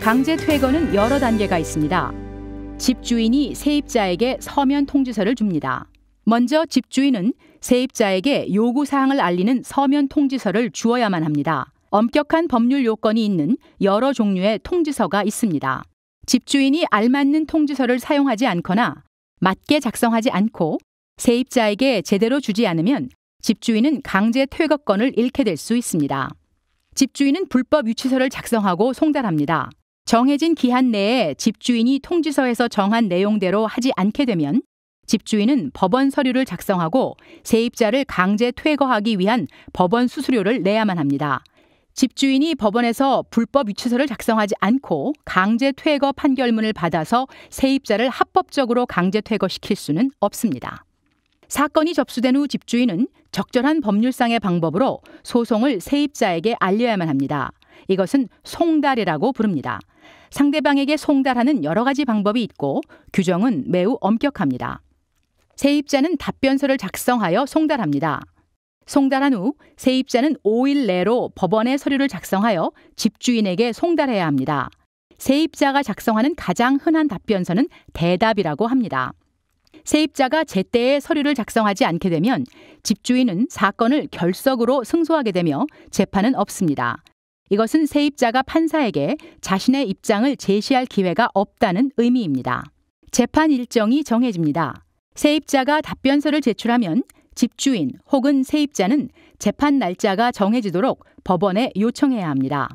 강제 퇴거는 여러 단계가 있습니다. 집주인이 세입자에게 서면 통지서를 줍니다. 먼저 집주인은 세입자에게 요구사항을 알리는 서면 통지서를 주어야만 합니다. 엄격한 법률 요건이 있는 여러 종류의 통지서가 있습니다. 집주인이 알맞는 통지서를 사용하지 않거나 맞게 작성하지 않고 세입자에게 제대로 주지 않으면 집주인은 강제 퇴거권을 잃게 될 수 있습니다. 집주인은 불법 유치서를 작성하고 송달합니다. 정해진 기한 내에 집주인이 통지서에서 정한 내용대로 하지 않게 되면 집주인은 법원 서류를 작성하고 세입자를 강제 퇴거하기 위한 법원 수수료를 내야만 합니다. 집주인이 법원에서 불법 유치서를 작성하지 않고 강제 퇴거 판결문을 받아서 세입자를 합법적으로 강제 퇴거시킬 수는 없습니다. 사건이 접수된 후 집주인은 적절한 법률상의 방법으로 소송을 세입자에게 알려야만 합니다. 이것은 송달이라고 부릅니다. 상대방에게 송달하는 여러 가지 방법이 있고 규정은 매우 엄격합니다. 세입자는 답변서를 작성하여 송달합니다. 송달한 후 세입자는 5일 내로 법원에 서류를 작성하여 집주인에게 송달해야 합니다. 세입자가 작성하는 가장 흔한 답변서는 대답이라고 합니다. 세입자가 제때에 서류를 작성하지 않게 되면 집주인은 사건을 결석으로 승소하게 되며 재판은 없습니다. 이것은 세입자가 판사에게 자신의 입장을 제시할 기회가 없다는 의미입니다. 재판 일정이 정해집니다. 세입자가 답변서를 제출하면 집주인 혹은 세입자는 재판 날짜가 정해지도록 법원에 요청해야 합니다.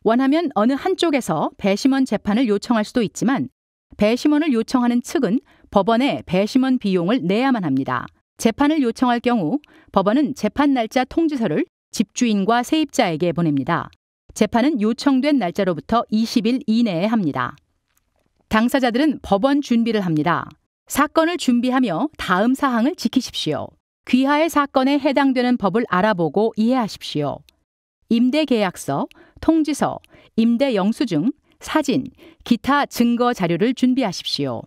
원하면 어느 한쪽에서 배심원 재판을 요청할 수도 있지만 배심원을 요청하는 측은 법원에 배심원 비용을 내야만 합니다. 재판을 요청할 경우 법원은 재판 날짜 통지서를 집주인과 세입자에게 보냅니다. 재판은 요청된 날짜로부터 20일 이내에 합니다. 당사자들은 법원 준비를 합니다. 사건을 준비하며 다음 사항을 지키십시오. 귀하의 사건에 해당되는 법을 알아보고 이해하십시오. 임대계약서, 통지서, 임대 영수증, 사진, 기타 증거 자료를 준비하십시오.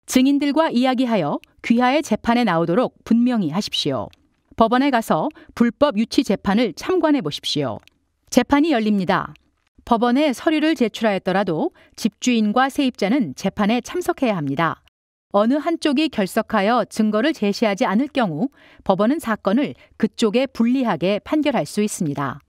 증인들과 이야기하여 귀하의 재판에 나오도록 분명히 하십시오. 법원에 가서 불법 유치 재판을 참관해 보십시오. 재판이 열립니다. 법원에 서류를 제출하였더라도 집주인과 세입자는 재판에 참석해야 합니다. 어느 한쪽이 결석하여 증거를 제시하지 않을 경우 법원은 사건을 그쪽에 불리하게 판결할 수 있습니다.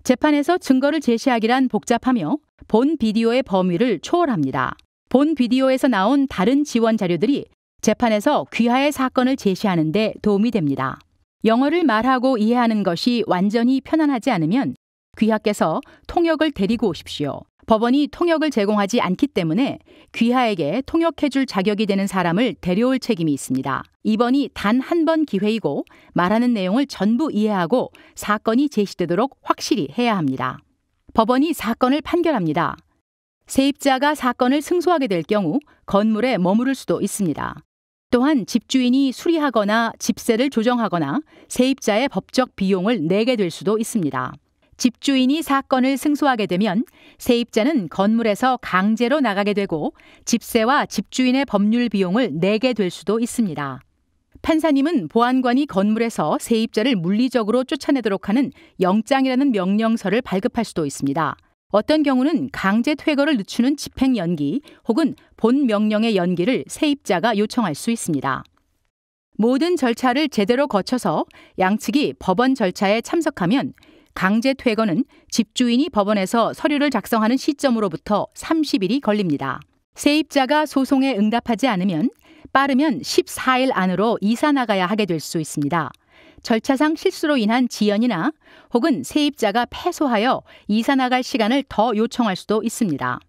재판에서 증거를 제시하기란 복잡하며 본 비디오의 범위를 초월합니다. 본 비디오에서 나온 다른 지원 자료들이 재판에서 귀하의 사건을 제시하는 데 도움이 됩니다. 영어를 말하고 이해하는 것이 완전히 편안하지 않으면 귀하께서 통역을 데리고 오십시오. 법원이 통역을 제공하지 않기 때문에 귀하에게 통역해줄 자격이 되는 사람을 데려올 책임이 있습니다. 이번이 단 한 번 기회이고 말하는 내용을 전부 이해하고 사건이 제시되도록 확실히 해야 합니다. 법원이 사건을 판결합니다. 세입자가 사건을 승소하게 될 경우 건물에 머무를 수도 있습니다. 또한 집주인이 수리하거나 집세를 조정하거나 세입자의 법적 비용을 내게 될 수도 있습니다. 집주인이 사건을 승소하게 되면 세입자는 건물에서 강제로 나가게 되고 집세와 집주인의 법률 비용을 내게 될 수도 있습니다. 판사님은 보안관이 건물에서 세입자를 물리적으로 쫓아내도록 하는 영장이라는 명령서를 발급할 수도 있습니다. 어떤 경우는 강제 퇴거를 늦추는 집행 연기 혹은 본 명령의 연기를 세입자가 요청할 수 있습니다. 모든 절차를 제대로 거쳐서 양측이 법원 절차에 참석하면 강제 퇴거는 집주인이 법원에서 서류를 작성하는 시점으로부터 30일이 걸립니다. 세입자가 소송에 응답하지 않으면 빠르면 14일 안으로 이사 나가야 하게 될 수 있습니다. 절차상 실수로 인한 지연이나 혹은 세입자가 패소하여 이사 나갈 시간을 더 요청할 수도 있습니다.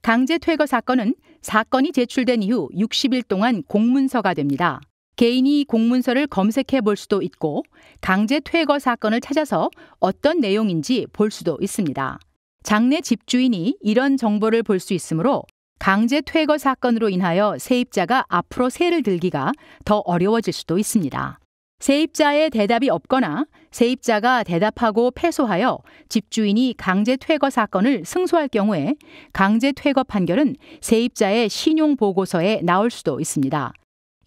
강제 퇴거 사건은 사건이 제출된 이후 60일 동안 공문서가 됩니다. 개인이 공문서를 검색해 볼 수도 있고 강제 퇴거 사건을 찾아서 어떤 내용인지 볼 수도 있습니다. 장래 집주인이 이런 정보를 볼 수 있으므로 강제 퇴거 사건으로 인하여 세입자가 앞으로 세를 들기가 더 어려워질 수도 있습니다. 세입자의 대답이 없거나 세입자가 대답하고 패소하여 집주인이 강제 퇴거 사건을 승소할 경우에 강제 퇴거 판결은 세입자의 신용 보고서에 나올 수도 있습니다.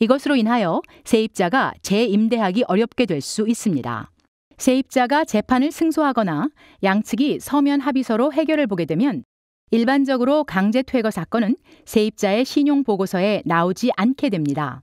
이것으로 인하여 세입자가 재임대하기 어렵게 될 수 있습니다. 세입자가 재판을 승소하거나 양측이 서면 합의서로 해결을 보게 되면 일반적으로 강제 퇴거 사건은 세입자의 신용 보고서에 나오지 않게 됩니다.